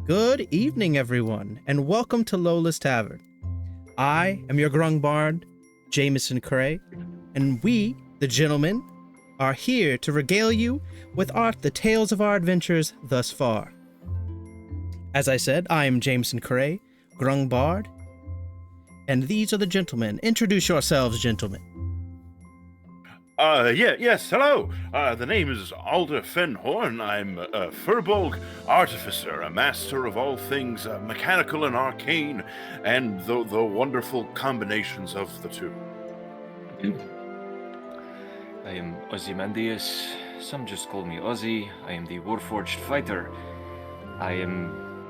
Good evening, everyone, and welcome to Lola's Tavern. I am your grung bard, Jameson Cray, and we, the gentlemen, are here to regale you with the tales of our adventures thus far. As I said, I am Jameson Cray, grung bard, and these are the gentlemen. Introduce yourselves, gentlemen. Yes, hello. The name is Alder Fenhorn. I'm a Furbolg artificer, a master of all things mechanical and arcane, and the wonderful combinations of the two. I am Ozymandias. Some just call me Ozzy. I am the Warforged fighter. I am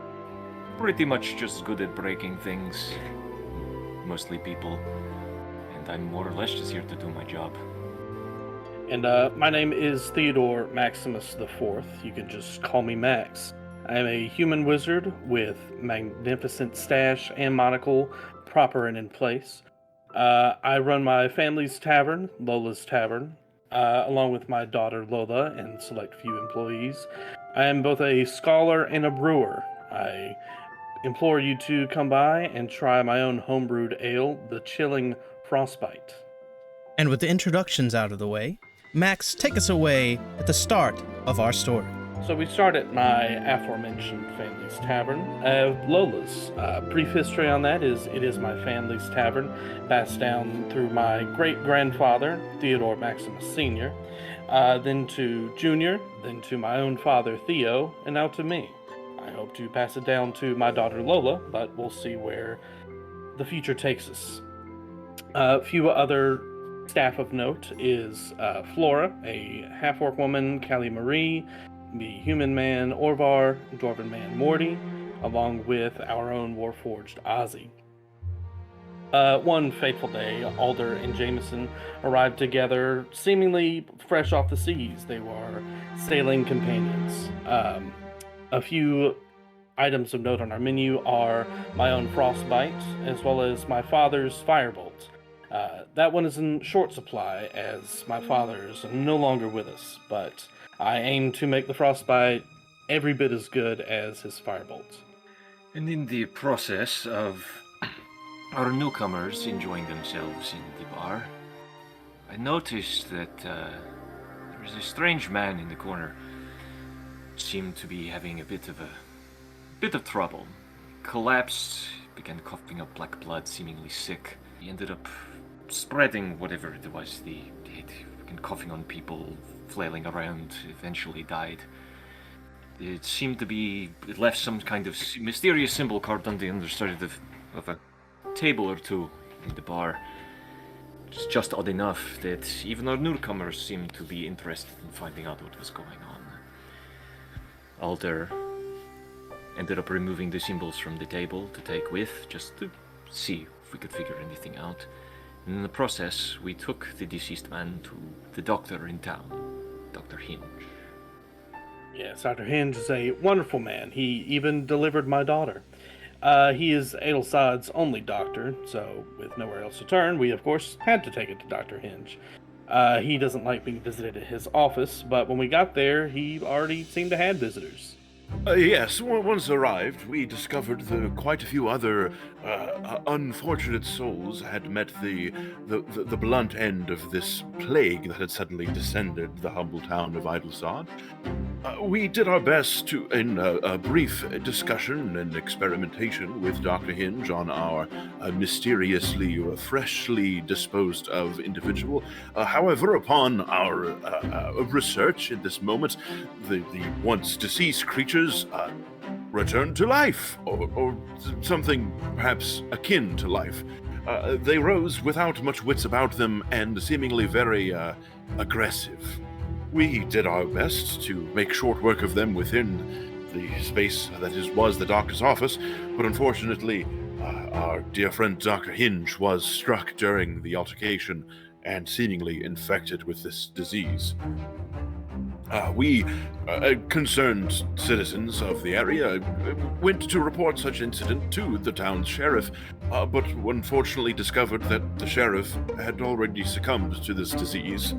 pretty much just good at breaking things, mostly people, and I'm more or less just here to do my job. And my name is Theodore Maximus IV. You can just call me Max. I am a human wizard with magnificent stash and monocle, proper and in place. I run my family's tavern, Lola's Tavern, along with my daughter Lola and select few employees. I am both a scholar and a brewer. I implore you to come by and try my own homebrewed ale, the Chilling Frostbite. And with the introductions out of the way, Max, take us away at the start of our story. So we start at my aforementioned family's tavern, Lola's. Brief history on that is it is my family's tavern, passed down through my great-grandfather, Theodore Maximus Sr., then to Junior, then to my own father, Theo, and now to me. I hope to pass it down to my daughter, Lola, but we'll see where the future takes us. A few other staff of note is Flora, a half-orc woman, Callie Marie, the human man Orvar, dwarven man Morty, along with our own Warforged Ozzy. One fateful day, Alder and Jameson arrived together, seemingly fresh off the seas. They were sailing companions. A few items of note on our menu are my own Frostbite, as well as my father's Firebolt. That one is in short supply, as my father is no longer with us, but I aim to make the Frostbite every bit as good as his Firebolt. And in the process of our newcomers enjoying themselves in the bar, I noticed that there was a strange man in the corner. Seemed to be having a bit of trouble. Collapsed, began coughing up black blood, seemingly sick. He ended up spreading whatever it was. He began coughing on people, flailing around, eventually died. It seemed to be, it left some kind of mysterious symbol carved on the underside of a table or two in the bar. It's just odd enough that even our newcomers seemed to be interested in finding out what was going on. Alder ended up removing the symbols from the table to take with, just to see if we could figure anything out. And in the process, we took the deceased man to the doctor in town, Dr. Hinge. Yes, Dr. Hinge is a wonderful man. He even delivered my daughter. He is Adelsad's only doctor, so with nowhere else to turn, we of course had to take it to Dr. Hinge. He doesn't like being visited at his office, but when we got there, he already seemed to have visitors. Yes, once arrived, we discovered that quite a few other unfortunate souls had met the blunt end of this plague that had suddenly descended the humble town of Idlesod. We did our best to, in a brief discussion and experimentation with Dr. Hinge on our mysteriously freshly disposed of individual. However, upon our research at this moment, the once deceased creatures returned to life, or something perhaps akin to life. They rose without much wits about them and seemingly very aggressive. We did our best to make short work of them within the space that was the doctor's office, but unfortunately, our dear friend Dr. Hinge was struck during the altercation and seemingly infected with this disease. We Concerned citizens of the area went to report such incident to the town's sheriff, but unfortunately discovered that the sheriff had already succumbed to this disease.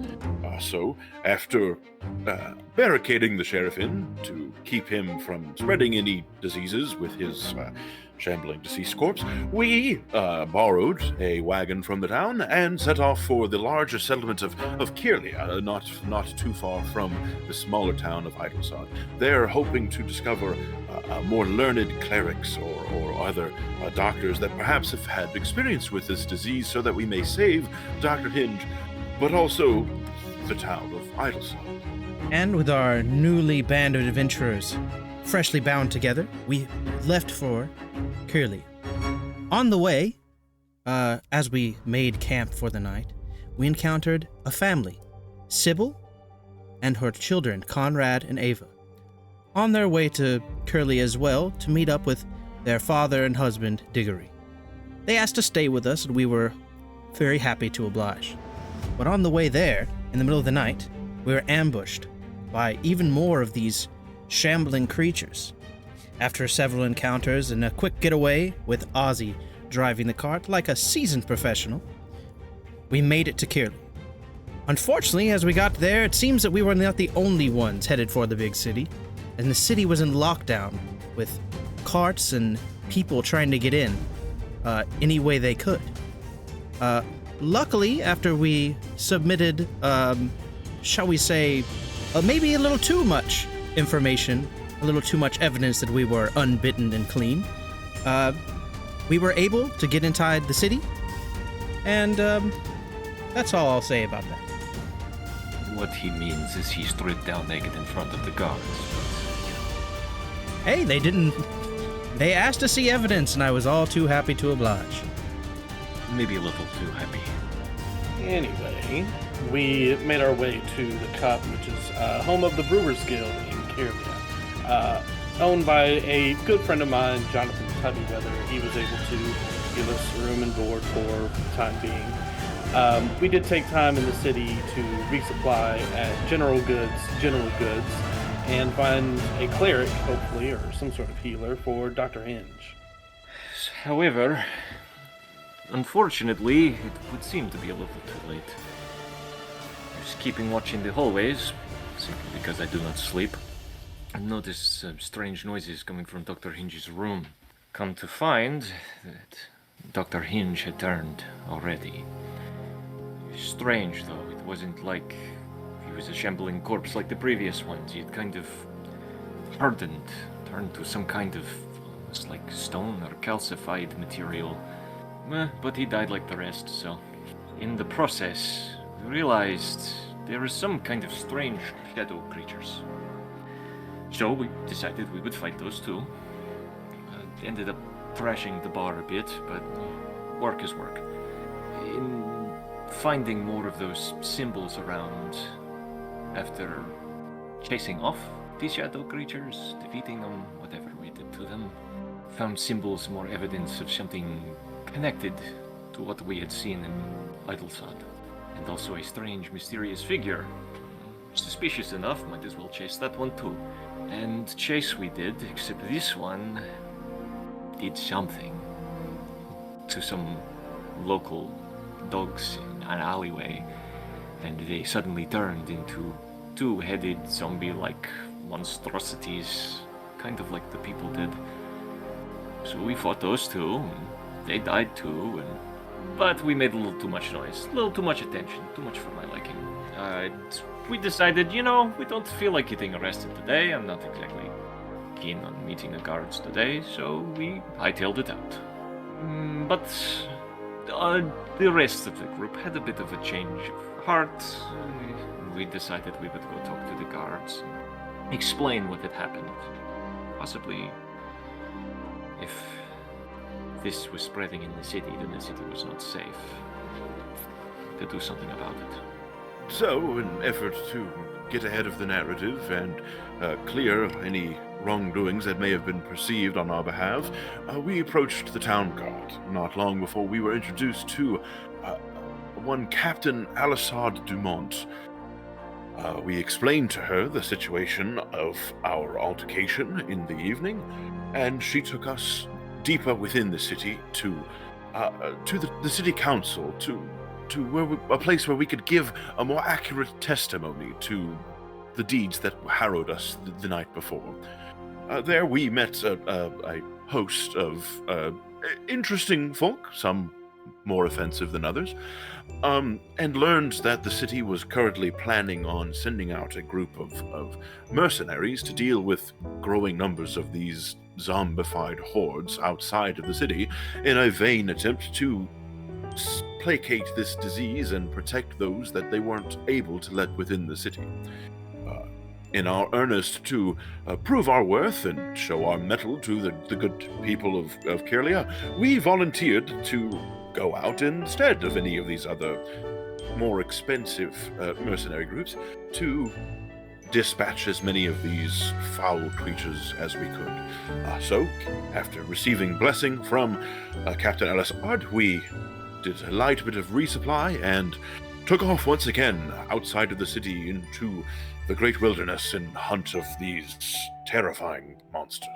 So, after barricading the sheriff in to keep him from spreading any diseases with his shambling deceased corpse, we borrowed a wagon from the town and set off for the larger settlement of Kalendrya, not too far from the smaller town of Idlesod. They're hoping to discover more learned clerics or other doctors that perhaps have had experience with this disease so that we may save Dr. Hinge, but also the town of Idlesod. And with our newly band of adventurers freshly bound together, we left for Kalendrya. On the way, as we made camp for the night, we encountered a family, Sybil and her children, Conrad and Ava, on their way to Kalendrya as well to meet up with their father and husband, Diggory. They asked to stay with us, and we were very happy to oblige. But on the way there, in the middle of the night, we were ambushed by even more of these shambling creatures. After several encounters and a quick getaway with Ozzy driving the cart like a seasoned professional, we made it to Kalendrya. Unfortunately, as we got there, it seems that we were not the only ones headed for the big city, and the city was in lockdown with carts and people trying to get in any way they could. Luckily, after we submitted, shall we say, maybe a little too much information, a little too much evidence that we were unbitten and clean, we were able to get inside the city, and that's all I'll say about that. What he means is he stripped down naked in front of the guards. Hey, they asked to see evidence, and I was all too happy to oblige. Maybe a little too happy. Anyway, we made our way to the Cup, which is home of the Brewers Guild in Kalendrya, owned by a good friend of mine, Jonathan Tuddyweather. He was able to give us room and board for the time being. We did take time in the city to resupply at General Goods, and find a cleric, hopefully, or some sort of healer for Dr. Hinge. However, unfortunately, it would seem to be a little too late. Just keeping watch in the hallways, simply because I do not sleep, I noticed strange noises coming from Dr. Hinge's room. Come to find that Dr. Hinge had turned already. Strange, though. It wasn't like he was a shambling corpse like the previous ones. He had kind of hardened, turned to some kind of almost like stone or calcified material. But he died like the rest, so... In the process, we realized there were some kind of strange shadow creatures. So we decided we would fight those too. Ended up trashing the bar a bit, but work is work. In finding more of those symbols around after chasing off these shadow creatures, defeating them, whatever we did to them, found symbols, more evidence of something connected to what we had seen in Idlesod, and also a strange, mysterious figure. Suspicious enough, might as well chase that one too. And chase we did, except this one did something to some local dogs in an alleyway, and they suddenly turned into two-headed zombie-like monstrosities, kind of like the people did. So we fought those two, and they died too, but we made a little too much noise, a little too much attention, too much for my liking. We decided, we don't feel like getting arrested today. I'm not exactly keen on meeting the guards today, so we hightailed it out. But the rest of the group had a bit of a change of heart. We decided we would go talk to the guards and explain what had happened. Possibly, if this was spreading in the city, then the city was not safe. To do something about it. So, in effort to get ahead of the narrative and clear any wrongdoings that may have been perceived on our behalf, we approached the town guard. Not long before we were introduced to one Captain Alisard Dumont. We explained to her the situation of our altercation in the evening, and she took us deeper within the city to the city council, to a place where we could give a more accurate testimony to the deeds that harrowed us the night before. There we met a host of interesting folk, some more offensive than others, and learned that the city was currently planning on sending out a group of mercenaries to deal with growing numbers of these zombified hordes outside of the city in a vain attempt to placate this disease and protect those that they weren't able to let within the city. In our earnest to prove our worth and show our mettle to the good people of Kirlia, we volunteered to go out instead of any of these other more expensive mercenary groups to dispatch as many of these foul creatures as we could. So, after receiving blessing from Captain Ellis Ard, we did a light bit of resupply and took off once again outside of the city into the great wilderness in hunt of these terrifying monsters.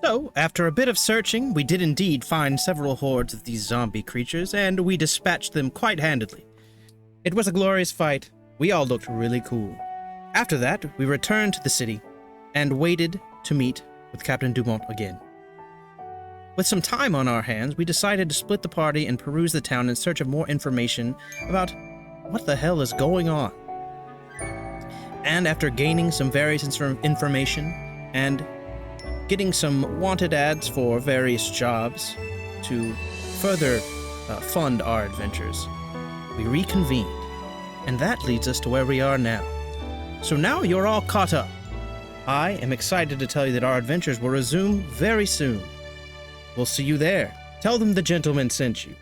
So, after a bit of searching, we did indeed find several hordes of these zombie creatures, and we dispatched them quite handedly. It was a glorious fight. We all looked really cool. After that, we returned to the city and waited to meet with Captain Dumont again. With some time on our hands, we decided to split the party and peruse the town in search of more information about what the hell is going on. And after gaining some various information and getting some wanted ads for various jobs to further fund our adventures, we reconvened. And that leads us to where we are now. So now you're all caught up. I am excited to tell you that our adventures will resume very soon. We'll see you there. Tell them the gentleman sent you.